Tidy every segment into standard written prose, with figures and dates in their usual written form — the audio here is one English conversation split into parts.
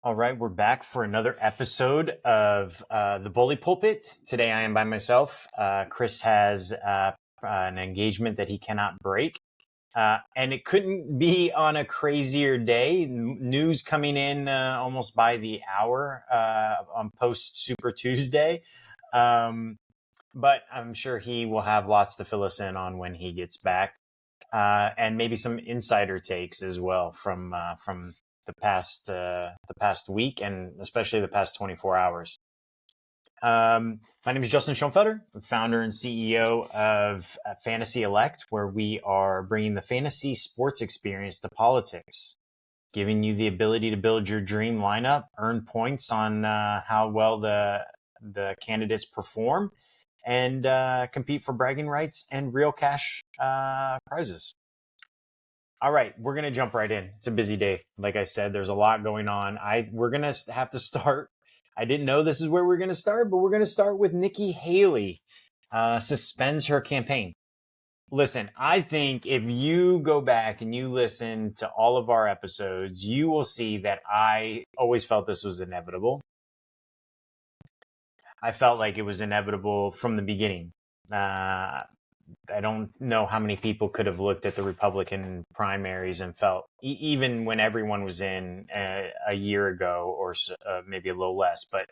All right, we're back for another episode of The Bully Pulpit. Today I am by myself. Chris has an engagement that he cannot break. And it couldn't be on a crazier day. News coming in almost by the hour on post Super Tuesday. But I'm sure he will have lots to fill us in on when he gets back. And maybe some insider takes as well from the past week and especially the past 24 hours. My name is Justin Schoenfelder, founder and CEO of Fantasy Elect, where we are bringing the fantasy sports experience to politics, giving you the ability to build your dream lineup, earn points on how well the candidates perform, and compete for bragging rights and real cash prizes. All right, we're going to jump right in. It's a busy day. Like I said, there's a lot going on. We're going to have to start. I didn't know this is where we're going to start, but we're going to start with Nikki Haley suspends her campaign. Listen, I think if you go back and you listen to all of our episodes, you will see that I always felt this was inevitable. I felt like it was inevitable from the beginning. I don't know how many people could have looked at the Republican primaries and felt, even when everyone was in a year ago or maybe a little less, but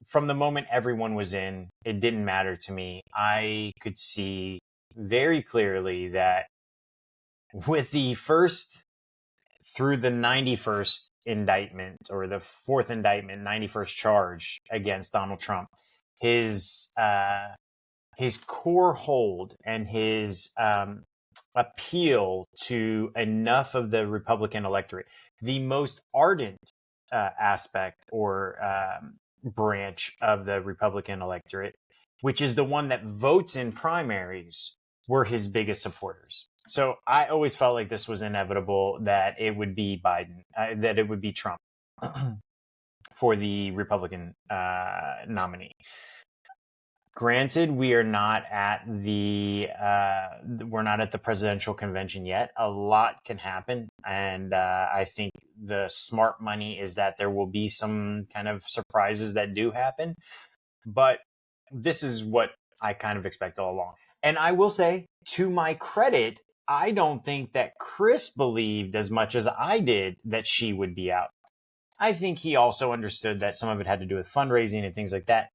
from the moment everyone was in, it didn't matter to me. I could see very clearly that with the first through the 91st indictment or the fourth indictment, 91st charge against Donald Trump, his core hold and his appeal to enough of the Republican electorate, the most ardent aspect or branch of the Republican electorate, which is the one that votes in primaries, were his biggest supporters. So I always felt like this was inevitable, that it would be Biden, that it would be Trump for the Republican nominee. Granted, we are not at the presidential convention yet. A lot can happen, and I think the smart money is that there will be some kind of surprises that do happen. But this is what I kind of expect all along. And I will say, to my credit, I don't think that Chris believed as much as I did that she would be out. I think he also understood that some of it had to do with fundraising and things like that.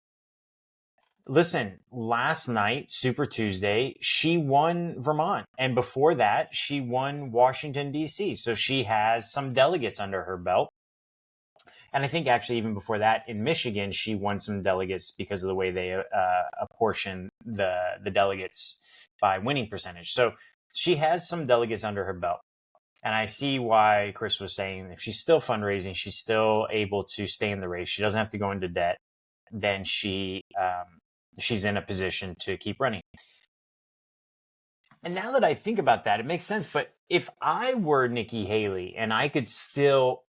Listen, last night, Super Tuesday, she won Vermont. And before that, she won Washington, D.C. So she has some delegates under her belt. And I think actually even before that, in Michigan, she won some delegates because of the way they apportion the delegates by winning percentage. So she has some delegates under her belt. And I see why Chris was saying if she's still fundraising, she's still able to stay in the race. She doesn't have to go into debt. Then she's in a position to keep running. And now that I think about that, it makes sense. But if I were Nikki Haley and I could still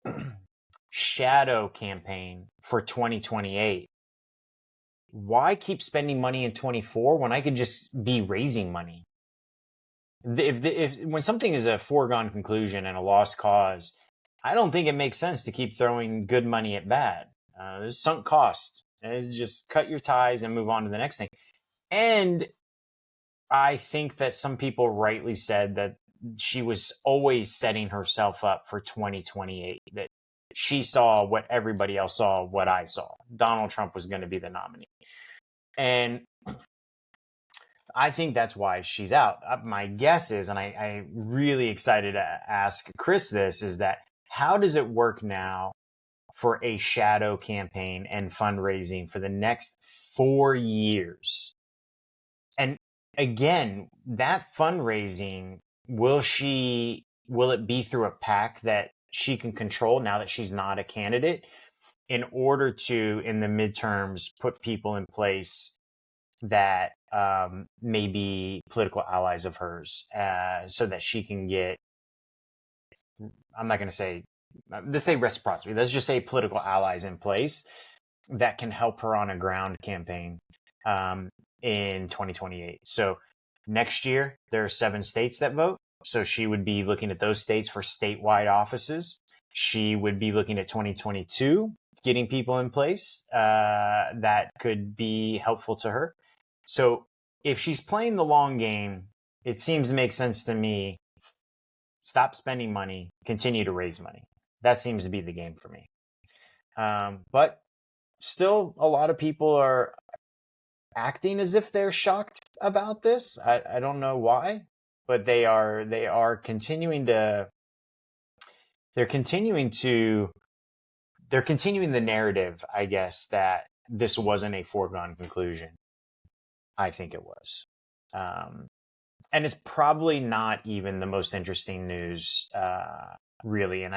shadow campaign for 2028, why keep spending money in 24 when I could just be raising money? If when something is a foregone conclusion and a lost cause, I don't think it makes sense to keep throwing good money at bad. There's sunk costs. Just cut your ties and move on to the next thing. And I think that some people rightly said that she was always setting herself up for 2028, that she saw what everybody else saw, what I saw. Donald Trump was going to be the nominee. And I think that's why she's out. My guess is, and I'm really excited to ask Chris this, is that how does it work now for a shadow campaign and fundraising for the next 4 years? And again, that fundraising, will it be through a PAC that she can control now that she's not a candidate, in order to, in the midterms, put people in place that may be political allies of hers, so that she can get, I'm not going to say, let's say reciprocity. Let's just say political allies in place that can help her on a ground campaign in 2028. So next year, there are 7 states that vote. So she would be looking at those states for statewide offices. She would be looking at 2022, getting people in place that could be helpful to her. So if she's playing the long game, it seems to make sense to me. Stop spending money, continue to raise money. That seems to be the game for me. But still, a lot of people are acting as if they're shocked about this. I don't know why, but they are continuing to. They're continuing the narrative, I guess, that this wasn't a foregone conclusion. I think it was. And it's probably not even the most interesting news, really. And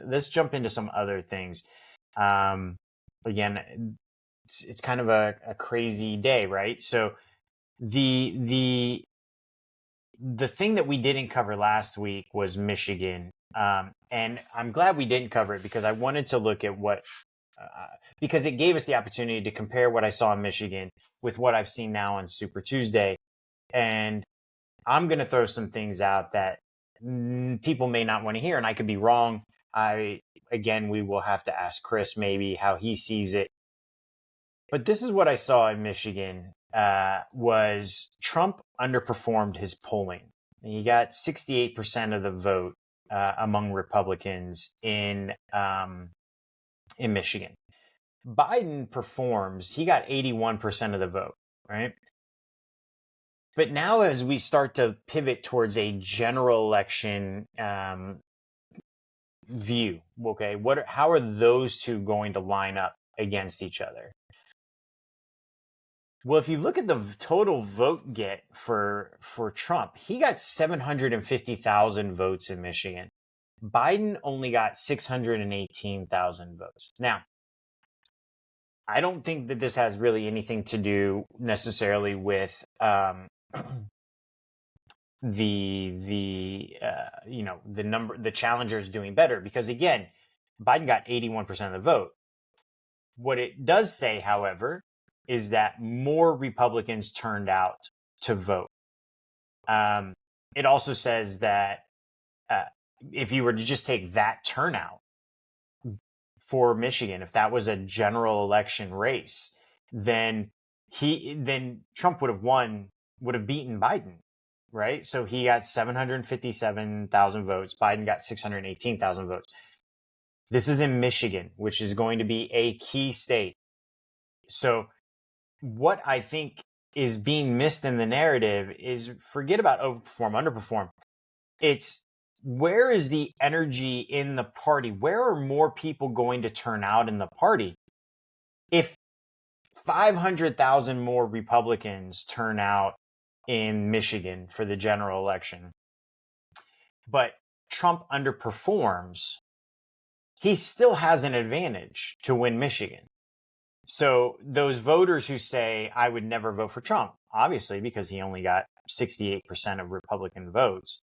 let's jump into some other things. Again, it's kind of a crazy day, right? So the thing that we didn't cover last week was Michigan. And I'm glad we didn't cover it because I wanted to look at because it gave us the opportunity to compare what I saw in Michigan with what I've seen now on Super Tuesday. And I'm going to throw some things out that people may not want to hear, and I could be wrong. We will have to ask Chris maybe how he sees it. But this is what I saw in Michigan was Trump underperformed his polling. He got 68% of the vote among Republicans in Michigan. Biden performs, he got 81% of the vote, right? But now as we start to pivot towards a general election view, okay, how are those two going to line up against each other? Well, if you look at the total vote get for Trump, he got 750,000 votes in Michigan. Biden only got 618,000 votes. Now, I don't think that this has really anything to do necessarily with the challengers doing better, because again, Biden got 81% of the vote. What it does say, however, is that more Republicans turned out to vote. It also says that if you were to just take that turnout for Michigan, if that was a general election race, then Trump would have beaten Biden, right? So he got 757,000 votes. Biden got 618,000 votes. This is in Michigan, which is going to be a key state. So what I think is being missed in the narrative is, forget about overperform, underperform. It's, where is the energy in the party? Where are more people going to turn out in the party? If 500,000 more Republicans turn out in Michigan for the general election, but Trump underperforms, he still has an advantage to win Michigan. So those voters who say, I would never vote for Trump, obviously, because he only got 68% of Republican votes.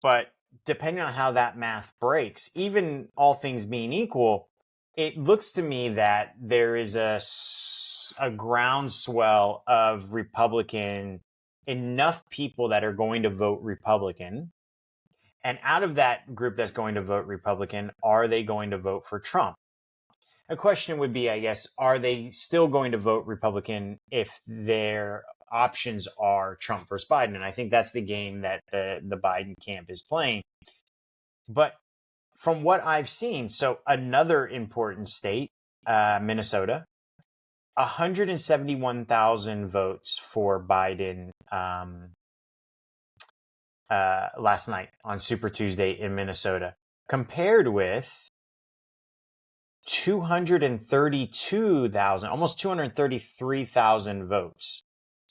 But depending on how that math breaks, even all things being equal, it looks to me that there is a groundswell of enough people that are going to vote Republican. And out of that group that's going to vote Republican, are they going to vote for Trump? A question would be, I guess, are they still going to vote Republican if their options are Trump versus Biden? And I think that's the game that the Biden camp is playing. But from what I've seen, so another important state, Minnesota, 171,000 votes for Biden last night on Super Tuesday in Minnesota, compared with 232,000, almost 233,000 votes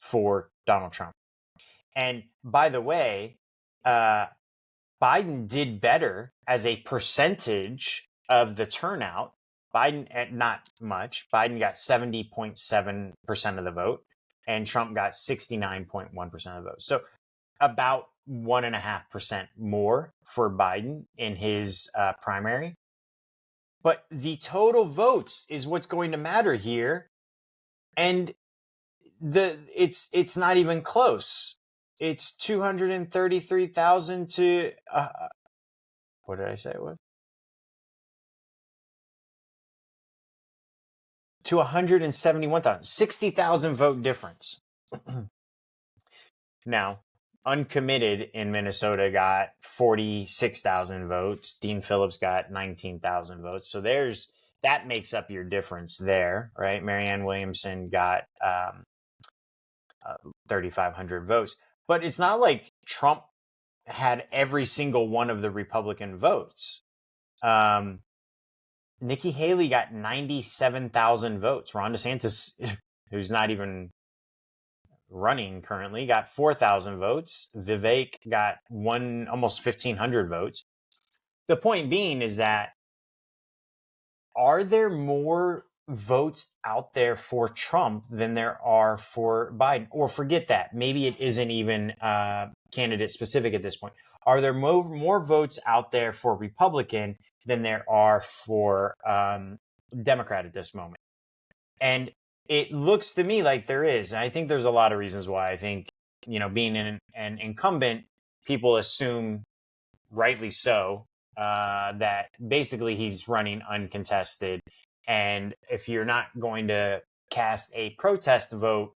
for Donald Trump. And by the way, Biden did better as a percentage of the turnout. Biden, not much. Biden got 70.7% of the vote, and Trump got 69.1% of the vote. So about 1.5% more for Biden in his primary. But the total votes is what's going to matter here. And it's not even close. It's 233,000 to What did I say it was? To 171,000, 60,000 vote difference. Now, uncommitted in Minnesota got 46,000 votes. Dean Phillips got 19,000 votes. So that makes up your difference there, right? Marianne Williamson got 3,500 votes. But it's not like Trump had every single one of the Republican votes. Nikki Haley got 97,000 votes. Ron DeSantis, who's not even running currently, got 4,000 votes. Vivek got almost 1,500 votes. The point being is that, are there more votes out there for Trump than there are for Biden? Or forget that. Maybe it isn't even candidate specific at this point. Are there more votes out there for Republican than there are for Democrat at this moment? And it looks to me like there is. And I think there's a lot of reasons why. I think, being an incumbent, people assume, rightly so, that basically he's running uncontested. And if you're not going to cast a protest vote,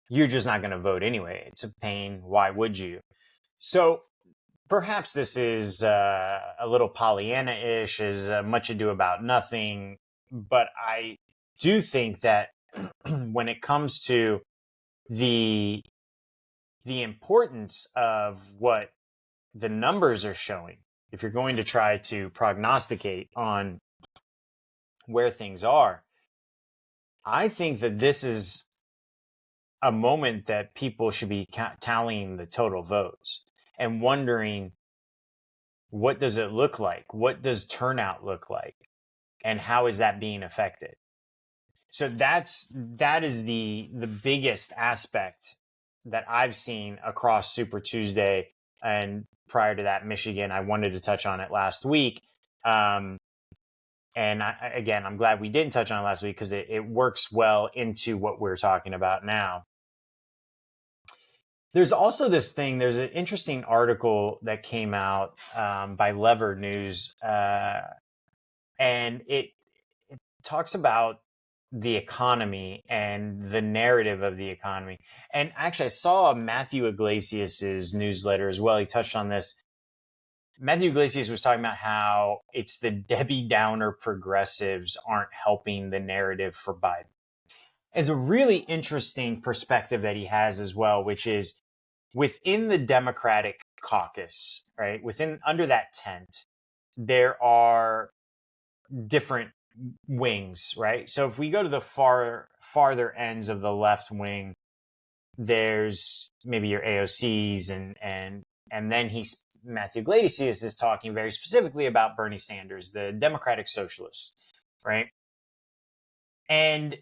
you're just not going to vote anyway. It's a pain. Why would you? So perhaps this is a little Pollyanna-ish, is much ado about nothing. But I do think that when it comes to the importance of what the numbers are showing, if you're going to try to prognosticate on where things are, I think that this is a moment that people should be tallying the total votes and wondering, what does it look like? What does turnout look like? And how is that being affected? So that is the biggest aspect that I've seen across Super Tuesday, and prior to that, Michigan. I wanted to touch on it last week, and I'm glad we didn't touch on it last week, because it works well into what we're talking about now. There's also this thing. There's an interesting article that came out by Lever News, and it talks about the economy and the narrative of the economy. And actually, I saw Matthew Iglesias's newsletter as well. He touched on this. Matthew Iglesias was talking about how it's the Debbie Downer progressives aren't helping the narrative for Biden. It's a really interesting perspective that he has as well, which is within the Democratic caucus, right? Under that tent, there are different wings, right? So if we go to the farther ends of the left wing, there's maybe your AOCs, and then Matthew Iglesias is talking very specifically about Bernie Sanders, the Democratic Socialists, right? And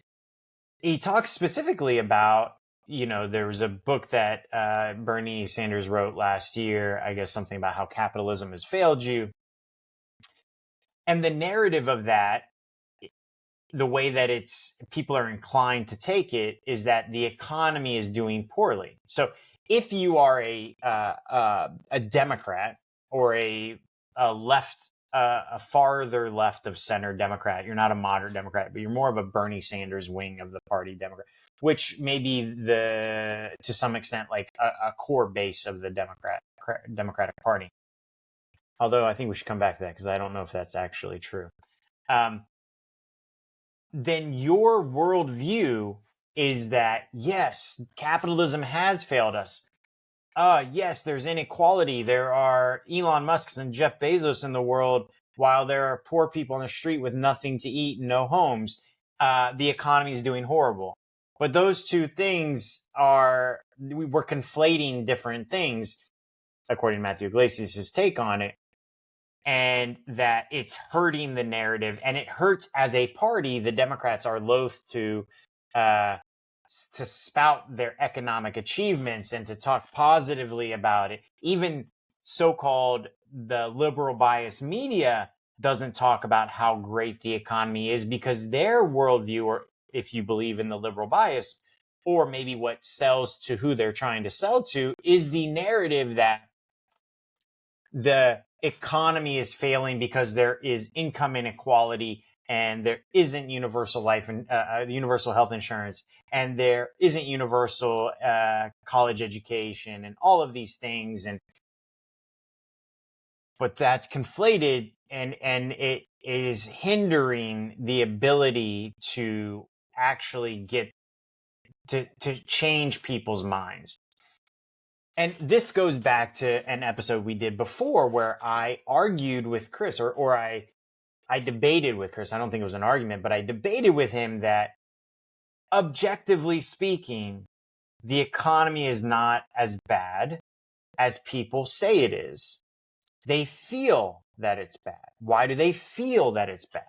he talks specifically about, there was a book that Bernie Sanders wrote last year, I guess something about how capitalism has failed you. And the narrative of that, the way that people are inclined to take it, is that the economy is doing poorly. So if you are a Democrat, or a left, a farther left of center Democrat, you're not a moderate Democrat, but you're more of a Bernie Sanders wing of the party Democrat, which may be to some extent, like a core base of the Democratic Party. Although I think we should come back to that, because I don't know if that's actually true. Then your worldview is that, yes, capitalism has failed us. Yes, there's inequality. There are Elon Musks and Jeff Bezos in the world, while there are poor people on the street with nothing to eat and no homes. The economy is doing horrible. But those two things we're conflating different things, according to Matthew Iglesias' take on it. And that it's hurting the narrative, and it hurts as a party. The Democrats are loath to spout their economic achievements and to talk positively about it. Even so-called the liberal bias media doesn't talk about how great the economy is, because their worldview, or if you believe in the liberal bias, or maybe what sells to who they're trying to sell to, is the narrative that the economy is failing because there is income inequality and there isn't universal universal health insurance, and there isn't universal college education, and all of these things, but that's conflated, and it is hindering the ability to actually get to change people's minds. And this goes back to an episode we did before where I argued with Chris, or I debated with Chris. I don't think it was an argument, but I debated with him that objectively speaking, the economy is not as bad as people say it is. They feel that it's bad. Why do they feel that it's bad?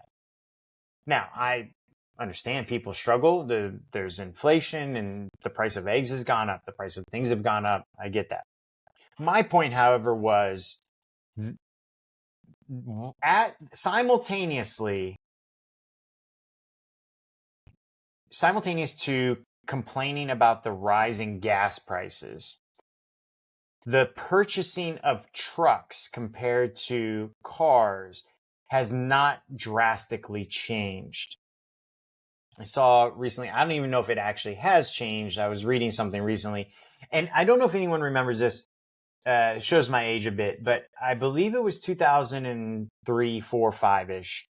Now, I understand people struggle. There's inflation and the price of eggs has gone up. The price of things have gone up. I get that. My point, however, was simultaneous to complaining about the rising gas prices, the purchasing of trucks compared to cars has not drastically changed. I saw recently, I don't even know if it actually has changed. I was reading something recently, and I don't know if anyone remembers this. It shows my age a bit, but I believe it was 2003, 4, 5-ish.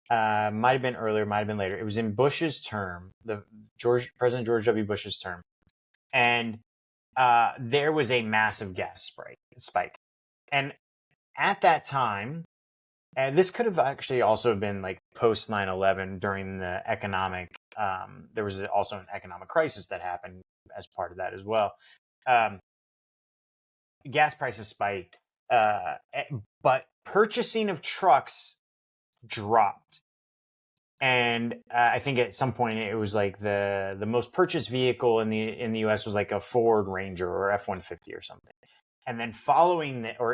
Might have been earlier, might have been later. It was in Bush's term, President George W. Bush's term. And there was a massive gas spike. And at that time, and this could have actually also been like post 9/11 during the economic, there was also an economic crisis that happened as part of that as well. Gas prices spiked, but purchasing of trucks dropped. And I think at some point it was like the most purchased vehicle in the U.S. was like a Ford Ranger or F-150 or something. And then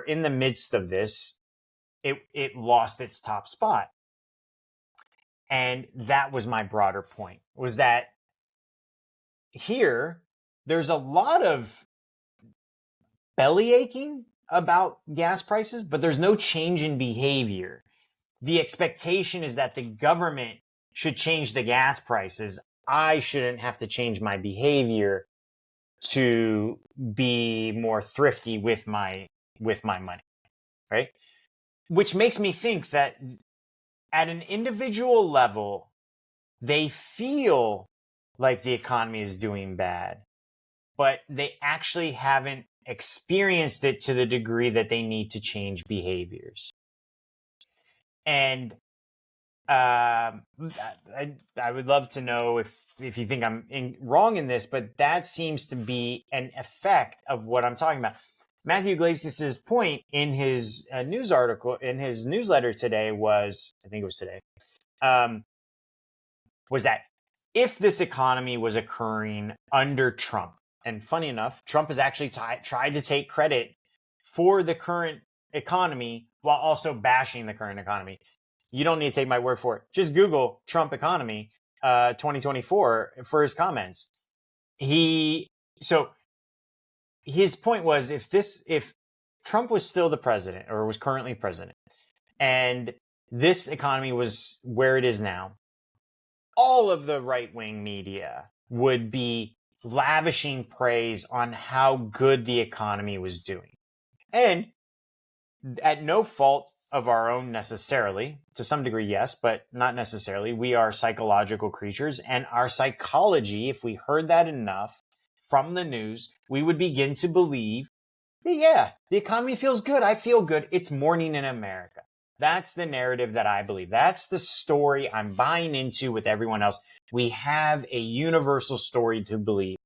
in the midst of this, it lost its top spot. And that was my broader point, was that here there's a lot of belly aching about gas prices, but there's no change in behavior. The expectation is that the government should change the gas prices. I shouldn't have to change my behavior to be more thrifty with my money, right? Which makes me think that at an individual level, they feel like the economy is doing bad, but they actually haven't experienced it to the degree that they need to change behaviors. And I would love to know if you think I'm wrong in this, but that seems to be an effect of what I'm talking about. Matthew Iglesias' point in his news article, in his newsletter today was that if this economy was occurring under Trump, and funny enough, Trump has actually tried to take credit for the current economy while also bashing the current economy. You don't need to take my word for it. Just Google Trump economy 2024 for his comments. So his point was, if Trump was still the president or was currently president and this economy was where it is now, all of the right-wing media would be lavishing praise on how good the economy was doing. And at no fault of our own necessarily, to some degree, yes, but not necessarily. We are psychological creatures, and our psychology, if we heard that enough from the news, we would begin to believe that, yeah, the economy feels good. I feel good. It's morning in America. That's the narrative that I believe. That's the story I'm buying into with everyone else. We have a universal story to believe.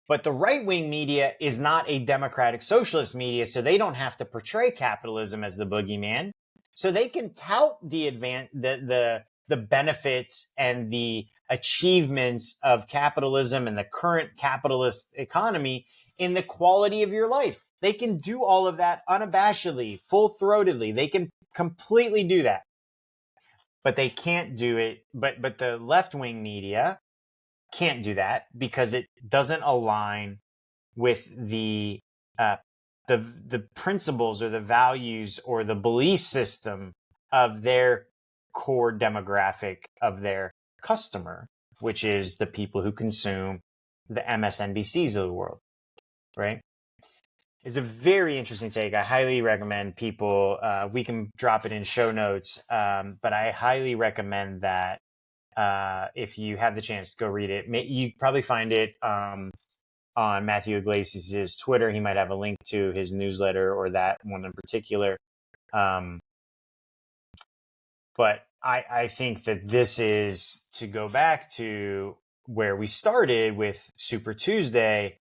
But the right-wing media is not a democratic socialist media, so they don't have to portray capitalism as the boogeyman. So they can tout the benefits and the achievements of capitalism and the current capitalist economy in the quality of your life. They can do all of that unabashedly, full-throatedly. They can completely do that. But they can't do it. But the left-wing media can't do that because it doesn't align with the the principles or the values or the belief system of their core demographic of their customer, which is the people who consume the MSNBCs of the world, right? It's a very interesting take. I highly recommend people, we can drop it in show notes, but I highly recommend that if you have the chance, go read it. You probably find it on Matthew Iglesias' Twitter. He might have a link to his newsletter or that one in particular. But I think that this is, to go back to where we started with Super Tuesday,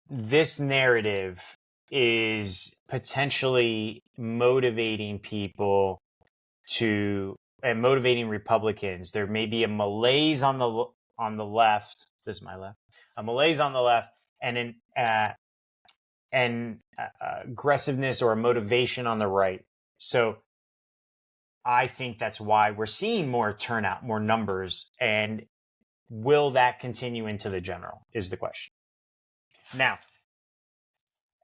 this narrative is potentially motivating people and motivating Republicans. There may be a malaise on the left. This is my left. A malaise on the left, and an aggressiveness or a motivation on the right. So I think that's why we're seeing more turnout, more numbers, and will that continue into the general is the question. Now,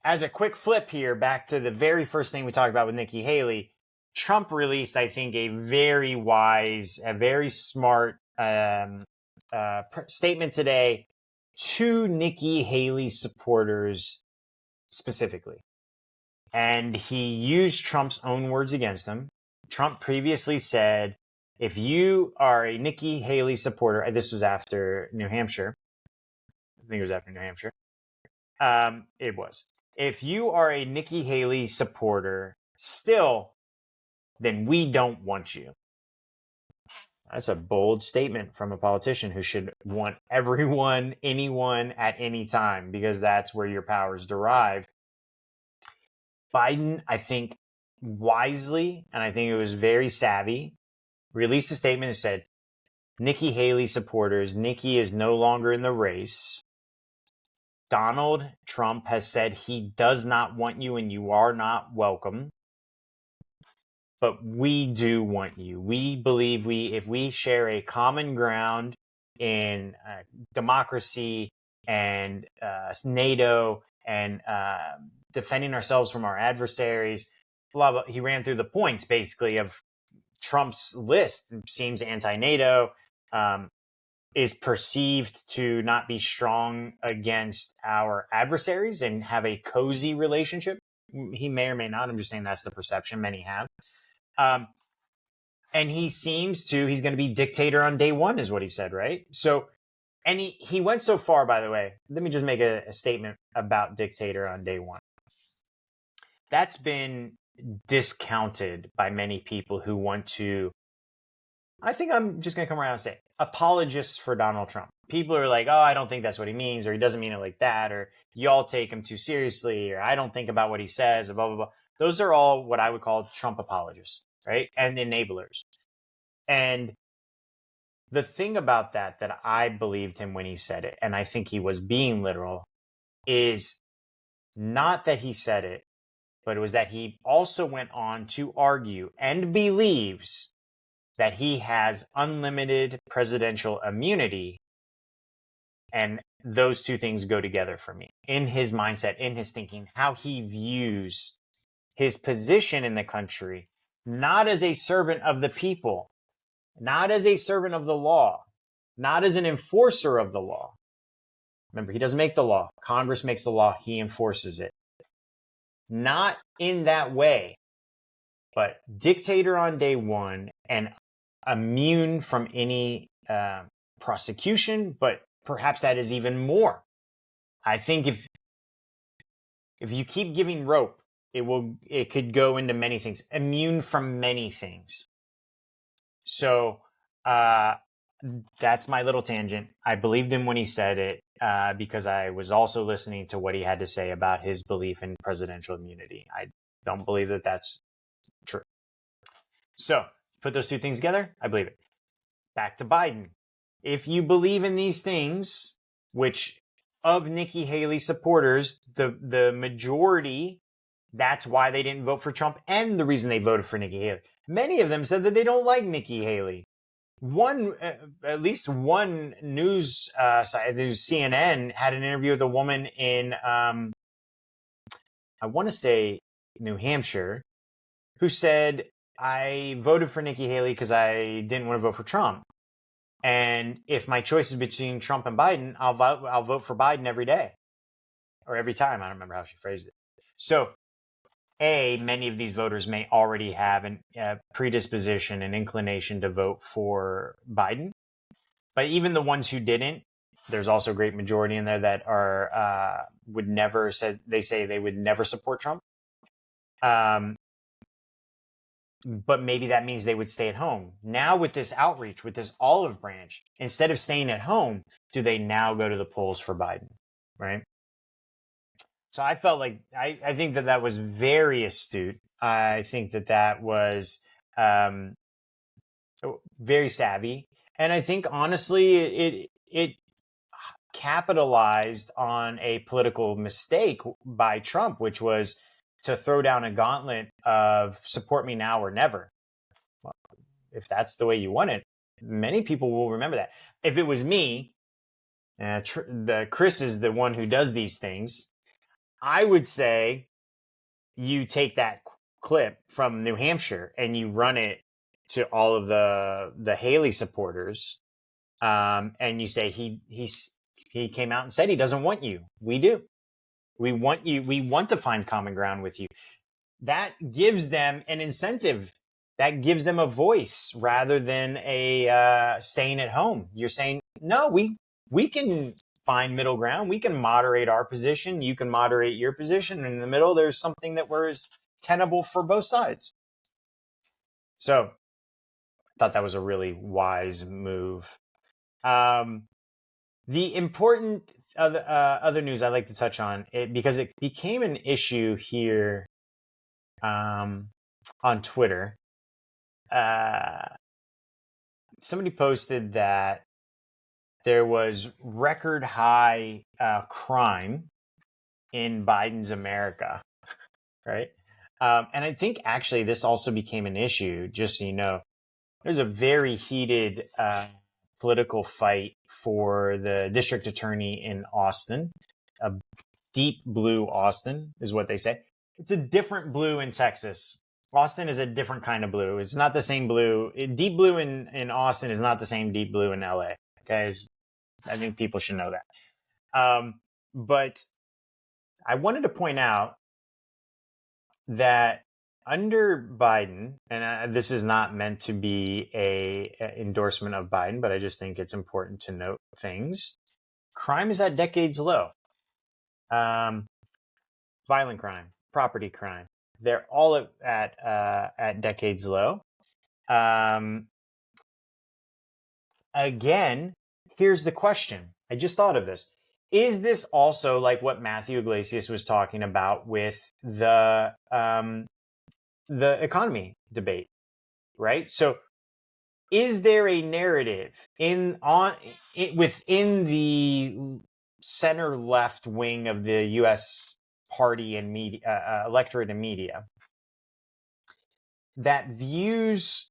as a quick flip here, back to the very first thing we talked about with Nikki Haley, Trump released, I think, a very wise, a very smart statement today to Nikki Haley supporters specifically. And he used Trump's own words against them. Trump previously said, if you are a Nikki Haley supporter, this was after New Hampshire. I think it was after New Hampshire. It was. If you are a Nikki Haley supporter still, then we don't want you. That's a bold statement from a politician who should want everyone, anyone at any time, because that's where your power is derived. Biden, I think, wisely, and I think it was very savvy, released a statement that said, Nikki Haley supporters, Nikki is no longer in the race. Donald Trump has said he does not want you and you are not welcome. But we do want you. We believe if we share a common ground in democracy and NATO and defending ourselves from our adversaries, blah, blah. He ran through the points basically of Trump's list. Seems anti-NATO, is perceived to not be strong against our adversaries and have a cozy relationship. He may or may not. I'm just saying that's the perception many have. And he's going to be dictator on day one is what he said, right? So, and he went so far, by the way, let me just make a statement about dictator on day one. That's been discounted by many people who want to, I think I'm just going to come around and say, apologists for Donald Trump. People are like, oh, I don't think that's what he means, or he doesn't mean it like that, or y'all take him too seriously, or I don't think about what he says, blah, blah, blah. Those are all what I would call Trump apologists, right? And enablers. And the thing about that I believed him when he said it, and I think he was being literal, is not that he said it, but it was that he also went on to argue and believes that he has unlimited presidential immunity. And those two things go together for me. In his mindset, in his thinking, how he views his position in the country, not as a servant of the people, not as a servant of the law, not as an enforcer of the law. Remember, he doesn't make the law. Congress makes the law. He enforces it. Not in that way, but dictator on day one and immune from any prosecution, but perhaps that is even more. I think if you keep giving rope, it could go into many things. Immune from many things. So that's my little tangent. I believed him when he said it because I was also listening to what he had to say about his belief in presidential immunity. I don't believe that that's true. So put those two things together, I believe it. Back to Biden. If you believe in these things, which of Nikki Haley supporters, the majority, that's why they didn't vote for Trump and the reason they voted for Nikki Haley. Many of them said that they don't like Nikki Haley. At least one news site, CNN, had an interview with a woman in I want to say New Hampshire, who said, I voted for Nikki Haley because I didn't want to vote for Trump. And if my choice is between Trump and Biden, I'll vote for Biden every day or every time. I don't remember how she phrased it. So, many of these voters may already have a predisposition and inclination to vote for Biden. But even the ones who didn't, there's also a great majority in there that are they say they would never support Trump. But maybe that means they would stay at home. Now with this outreach, with this olive branch, instead of staying at home, do they now go to the polls for Biden, right? So I felt like, I think that was very astute. I think that was very savvy. And I think, honestly, it capitalized on a political mistake by Trump, which was to throw down a gauntlet of support me now or never. Well, if that's the way you want it, many people will remember that. If it was me, Chris is the one who does these things, I would say you take that clip from New Hampshire and you run it to all of the Haley supporters, and you say he came out and said he doesn't want you. We do. We want you. We want to find common ground with you. That gives them an incentive. That gives them a voice rather than a staying at home. You're saying, no, we can find middle ground. We can moderate our position. You can moderate your position. And in the middle, there's something that was tenable for both sides. So I thought that was a really wise move. The important other news I'd like to touch on, because it became an issue here on Twitter. Somebody posted that there was record high crime in Biden's America, right? And I think actually this also became an issue, just so you know. There's a very heated political fight for the district attorney in Austin. A deep blue Austin is what they say. It's a different blue in Texas. Austin is a different kind of blue. It's not the same blue. Deep blue in Austin is not the same deep blue in LA. Okay, I think people should know that. But I wanted to point out that under Biden, and this is not meant to be a endorsement of Biden, but I just think it's important to note things. Crime is at decades low. Violent crime, property crime, they're all at decades low. Again, here's the question. I just thought of this. Is this also like what Matthew Iglesias was talking about with the economy debate, right? So is there a narrative within the center left wing of the U.S. party and media, electorate and media, that views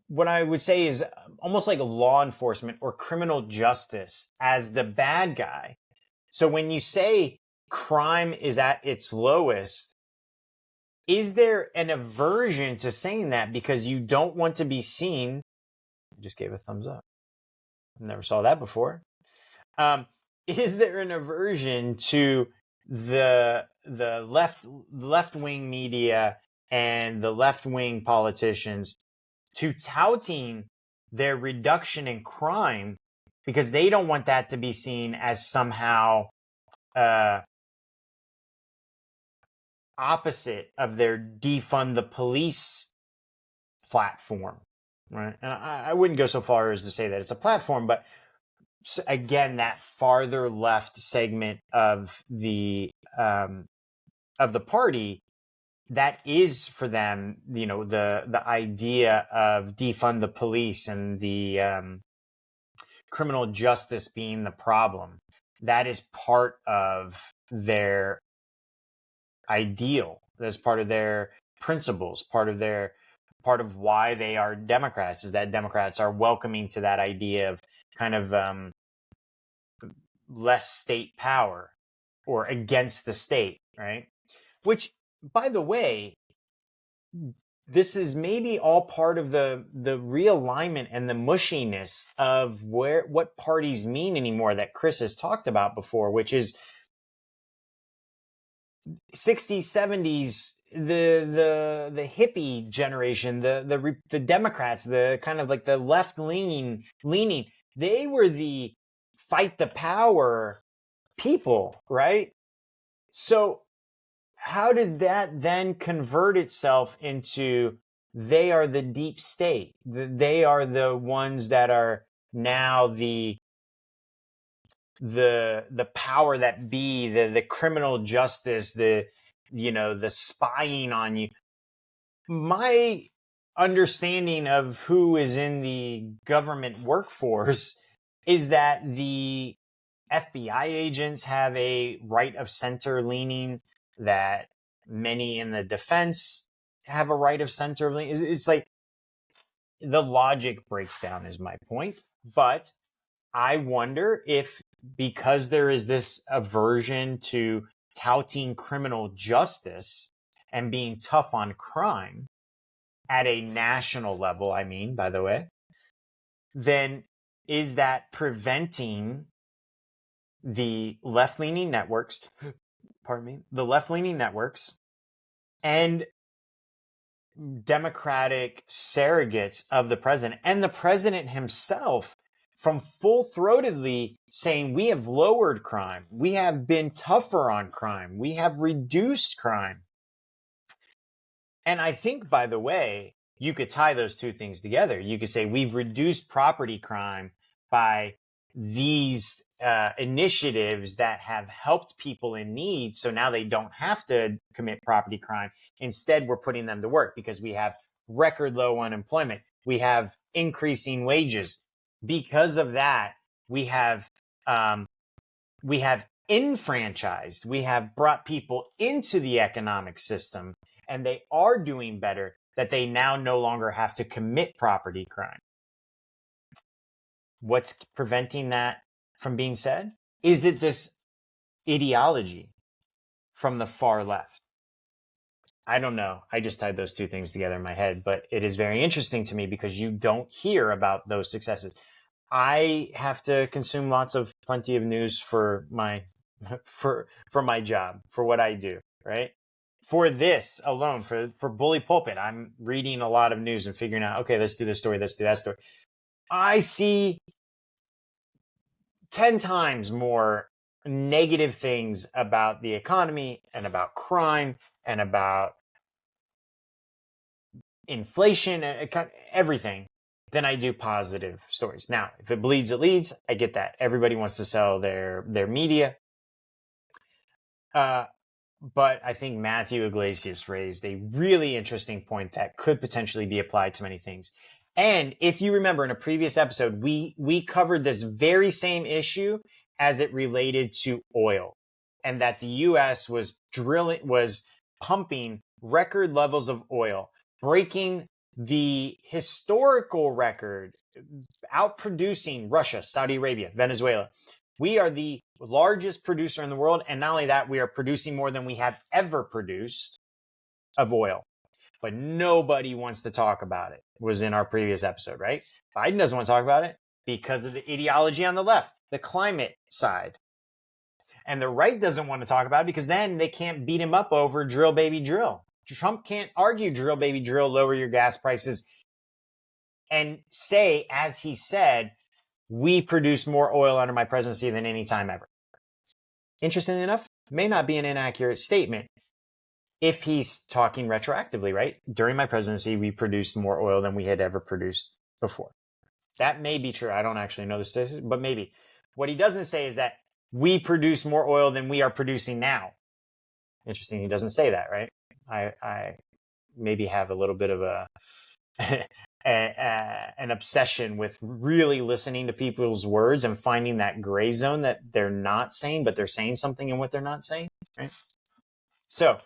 what I would say is almost like law enforcement or criminal justice as the bad guy? So when you say crime is at its lowest, is there an aversion to saying that because you don't want to be seen? I just gave a thumbs up. Never saw that before. Is there an aversion to the left-wing media and the left-wing politicians to touting their reduction in crime because they don't want that to be seen as somehow opposite of their defund the police platform, right? And I wouldn't go so far as to say that it's a platform, but again, that farther left segment of the party, that is for them, the idea of defund the police and the criminal justice being the problem. That is part of their ideal. That's part of their principles, part of why they are Democrats, is that Democrats are welcoming to that idea of kind of less state power or against the state, right? Which, by the way, this is maybe all part of the realignment and the mushiness of what parties mean anymore that Chris has talked about before, which is 60s, 70s, the hippie generation, the Democrats, the kind of like the left leaning, they were the fight the power people, right? So how did that then convert itself into they are the deep state? They are the ones that are now the power that be, the criminal justice, the spying on you. My understanding of who is in the government workforce is that the FBI agents have a right of center leaning, that many in the defense have a right of center leaning. It's like the logic breaks down is my point. But I wonder if, because there is this aversion to touting criminal justice and being tough on crime at a national level, I mean, by the way, then is that preventing the left-leaning networks, and Democratic surrogates of the president and the president himself from full-throatedly saying, we have lowered crime, we have been tougher on crime, we have reduced crime. And I think, by the way, you could tie those two things together. You could say we've reduced property crime by these initiatives that have helped people in need. So now they don't have to commit property crime. Instead, we're putting them to work because we have record low unemployment. We have increasing wages. Because of that, we have enfranchised, we have brought people into the economic system, and they are doing better, that they now no longer have to commit property crime. What's preventing that from being said? Is it this ideology from the far left? I don't know. I just tied those two things together in my head, but it is very interesting to me because you don't hear about those successes. I have to consume plenty of news for my my job, for what I do, right? For this alone, for Bully Pulpit, I'm reading a lot of news and figuring out, okay, let's do this story, let's do that story. I see 10 times more negative things about the economy and about crime and about inflation and everything than I do positive stories. Now, if it bleeds, it leads. I get that. Everybody wants to sell their media. But I think Matthew Iglesias raised a really interesting point that could potentially be applied to many things. And if you remember, in a previous episode, we covered this very same issue as it related to oil, and that the U.S. was pumping record levels of oil, breaking the historical record, outproducing Russia, Saudi Arabia, Venezuela. We are the largest producer in the world. And not only that, we are producing more than we have ever produced of oil. But nobody wants to talk about it. It was in our previous episode, right? Biden doesn't want to talk about it because of the ideology on the left, the climate side. And the right doesn't want to talk about it because then they can't beat him up over drill, baby, drill. Trump can't argue drill, baby, drill, lower your gas prices, and say, as he said, we produce more oil under my presidency than any time ever. Interestingly enough, may not be an inaccurate statement if he's talking retroactively, right? During my presidency, we produced more oil than we had ever produced before. That may be true. I don't actually know the statistics, but maybe. What he doesn't say is that we produce more oil than we are producing now. Interesting, he doesn't say that, right? I maybe have a little bit of an obsession with really listening to people's words and finding that gray zone that they're not saying, but they're saying something in what they're not saying, right? So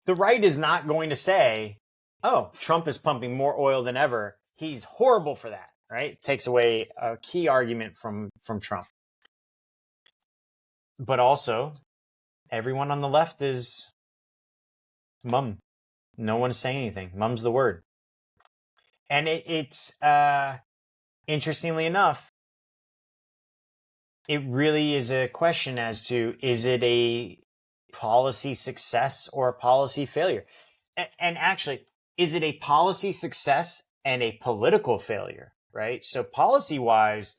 the right is not going to say, oh, Trump is pumping more oil than ever, he's horrible for that, right? It takes away a key argument from Trump. But also, everyone on the left is mum. No one's saying anything. Mum's the word. And it's interestingly enough, it really is a question as to, is it a policy success or a policy failure? And actually, is it a policy success and a political failure, right? So policy wise,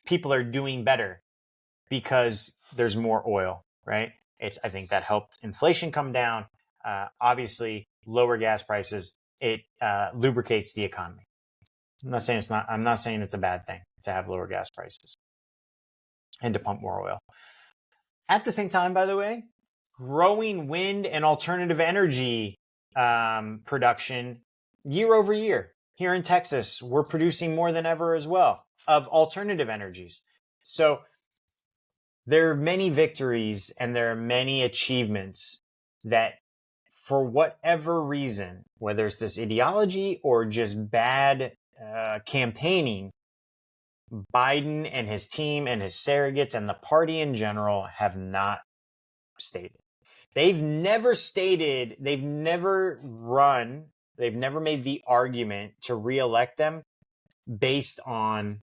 people are doing better because there's more oil, right? I think that helped inflation come down. Obviously, lower gas prices, it lubricates the economy. I'm not saying it's a bad thing to have lower gas prices and to pump more oil. At the same time, by the way, growing wind and alternative energy production year over year. Here in Texas, we're producing more than ever as well of alternative energies. So there are many victories and there are many achievements that, for whatever reason, whether it's this ideology or just bad campaigning, Biden and his team and his surrogates and the party in general have not stated. They've never made the argument to reelect them based on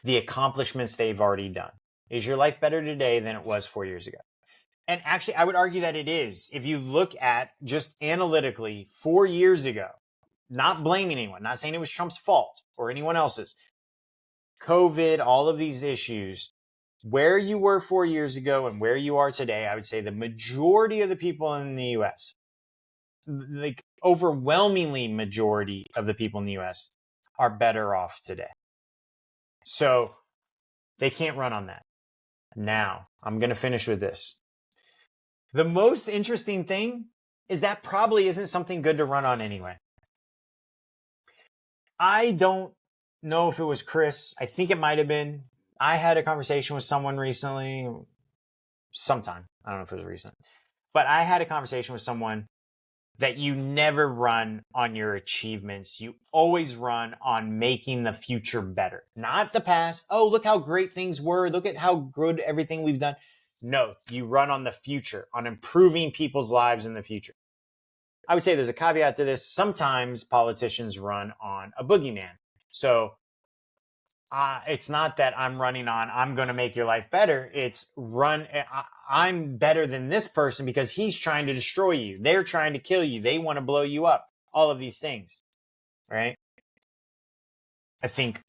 the accomplishments they've already done. Is your life better today than it was 4 years ago? And actually, I would argue that it is. If you look at just analytically 4 years ago, not blaming anyone, not saying it was Trump's fault or anyone else's, COVID, all of these issues, where you were 4 years ago and where you are today, I would say the majority of the people in the US, like overwhelmingly majority of the people in the US, are better off today. So they can't run on that. Now, I'm going to finish with this. The most interesting thing is that probably isn't something good to run on anyway. I don't know if it was Chris. I think it might have been. I had a conversation with someone recently, sometime. I don't know if it was recent. But I had a conversation with someone that you never run on your achievements. You always run on making the future better, not the past. Oh, look how great things were. Look at how good everything we've done. No, you run on the future, on improving people's lives in the future. I would say there's a caveat to this. Sometimes politicians run on a boogeyman. So it's not that I'm running on, I'm going to make your life better. It's I'm better than this person because he's trying to destroy you. They're trying to kill you. They want to blow you up. All of these things, right? I think,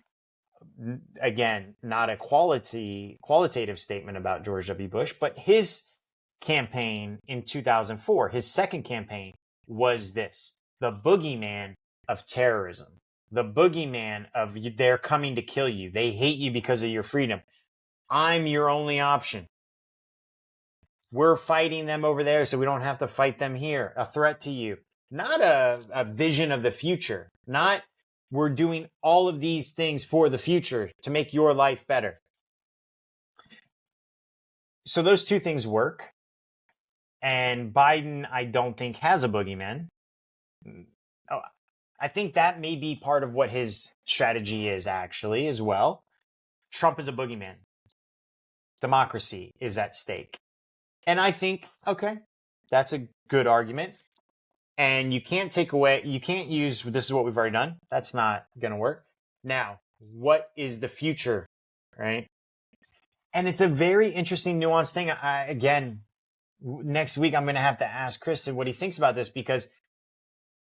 again, not a qualitative statement about George W. Bush, but his campaign in 2004, his second campaign was this: the boogeyman of terrorism. The boogeyman of they're coming to kill you. They hate you because of your freedom. I'm your only option. We're fighting them over there so we don't have to fight them here. A threat to you. Not a vision of the future. Not we're doing all of these things for the future to make your life better. So those two things work. And Biden, I don't think, has a boogeyman. I think that may be part of what his strategy is actually as well. Trump is a boogeyman. Democracy is at stake. And I think, okay, that's a good argument. And you can't use, this is what we've already done. That's not going to work. Now, what is the future, right? And it's a very interesting, nuanced thing. Again, next week, I'm going to have to ask Kristen what he thinks about this, because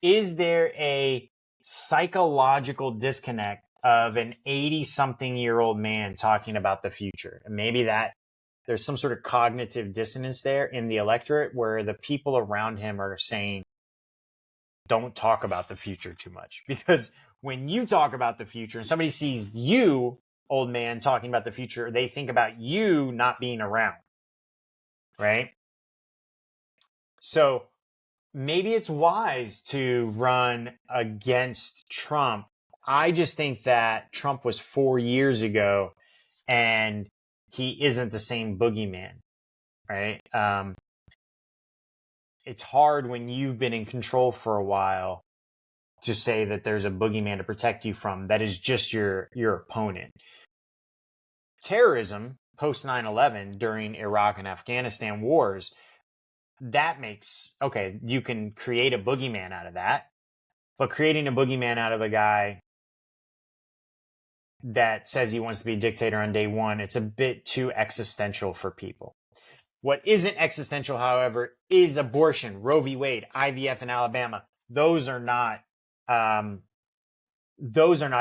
is there a psychological disconnect of an 80-something-year-old man talking about the future? And maybe that there's some sort of cognitive dissonance there in the electorate where the people around him are saying, don't talk about the future too much. Because when you talk about the future and somebody sees you, old man, talking about the future, they think about you not being around, right? So maybe it's wise to run against Trump. I just think that Trump was 4 years ago and he isn't the same boogeyman, right? It's hard when you've been in control for a while to say that there's a boogeyman to protect you from that is just your opponent. Terrorism post 9/11 during Iraq and Afghanistan wars. That makes, okay, you can create a boogeyman out of that, but creating a boogeyman out of a guy that says he wants to be a dictator on day one, it's a bit too existential for people. What isn't existential, however, is abortion, Roe v. Wade, IVF in Alabama. Those are not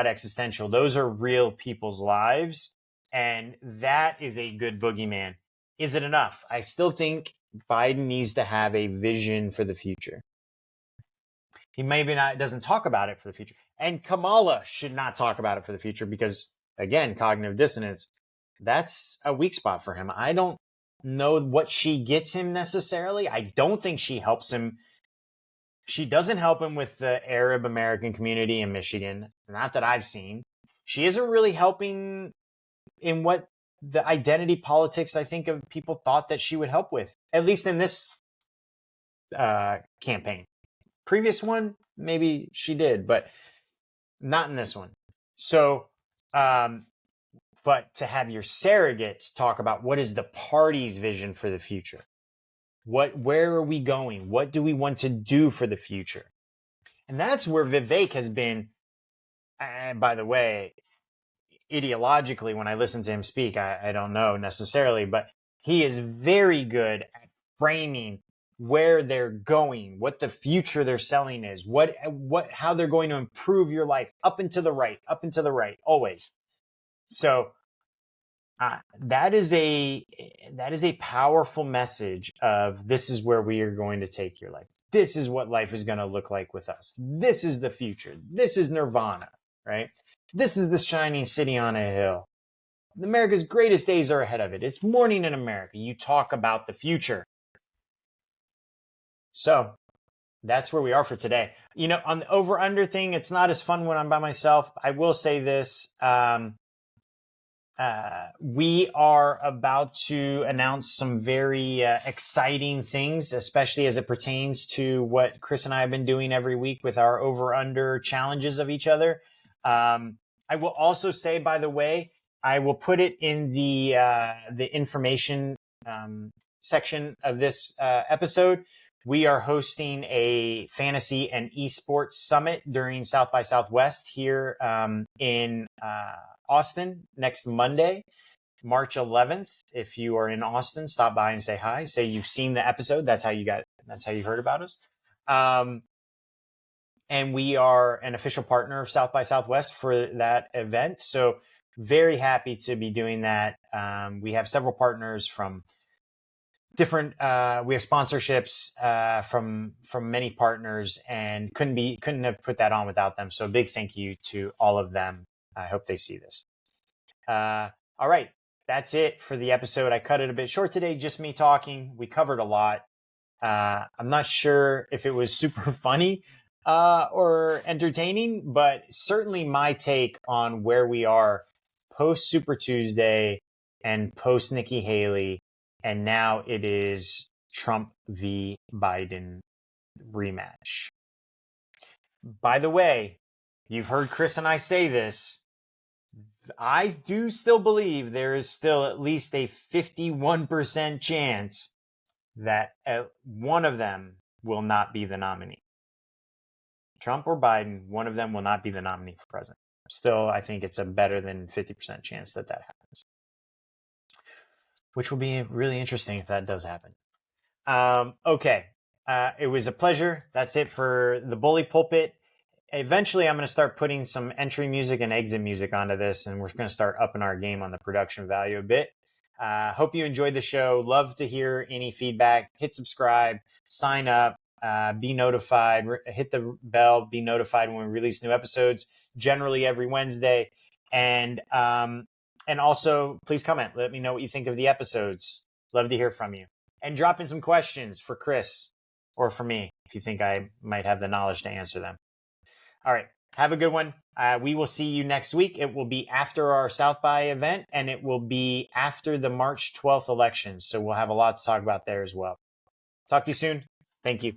existential. Those are real people's lives. And that is a good boogeyman. Is it enough? I still think Biden needs to have a vision for the future. He maybe doesn't talk about it for the future. And Kamala should not talk about it for the future because, again, cognitive dissonance, that's a weak spot for him. I don't know what she gets him necessarily. I don't think she helps him. She doesn't help him with the Arab American community in Michigan. Not that I've seen. She isn't really helping in what the identity politics I think of people thought that she would help with, at least in this campaign. Previous one, maybe she did, but not in this one. So, but to have your surrogates talk about what is the party's vision for the future? Where are we going? What do we want to do for the future? And that's where Vivek has been, and by the way, ideologically, when I listen to him speak, I don't know necessarily, but he is very good at framing where they're going, what the future they're selling is, how they're going to improve your life up and to the right, always. So that is a powerful message of this is where we are going to take your life. This is what life is going to look like with us. This is the future. This is nirvana, right? This is the shining city on a hill. America's greatest days are ahead of it. It's morning in America. You talk about the future. So that's where we are for today. You know, on the over-under thing, it's not as fun when I'm by myself. I will say this. We are about to announce some very exciting things, especially as it pertains to what Chris and I have been doing every week with our over-under challenges of each other. I will also say, by the way, I will put it in the information section of this episode. We are hosting a fantasy and esports summit during South by Southwest here in Austin next Monday, March 11th. If you are in Austin, stop by and say hi. Say you've seen the episode. That's how you heard about us. And we are an official partner of South by Southwest for that event. So very happy to be doing that. We have several partners from different, we have sponsorships from many partners and couldn't have put that on without them. So big thank you to all of them. I hope they see this. All right. That's it for the episode. I cut it a bit short today, just me talking. We covered a lot. I'm not sure if it was super funny or entertaining, but certainly my take on where we are post Super Tuesday and post Nikki Haley. And now it is Trump v. Biden rematch. By the way, you've heard Chris and I say this. I do still believe there is still at least a 51% chance that one of them will not be the nominee. Trump or Biden, one of them will not be the nominee for president. Still, I think it's a better than 50% chance that happens, which will be really interesting if that does happen. Okay. It was a pleasure. That's it for the Bully Pulpit. Eventually, I'm going to start putting some entry music and exit music onto this, and we're going to start upping our game on the production value a bit. Hope you enjoyed the show. Love to hear any feedback. Hit subscribe, sign up, be notified, hit the bell, be notified when we release new episodes, generally every Wednesday. And also, please comment. Let me know what you think of the episodes. Love to hear from you. And drop in some questions for Chris or for me if you think I might have the knowledge to answer them. All right. Have a good one. We will see you next week. It will be after our South by event, and it will be after the March 12th election. So we'll have a lot to talk about there as well. Talk to you soon. Thank you.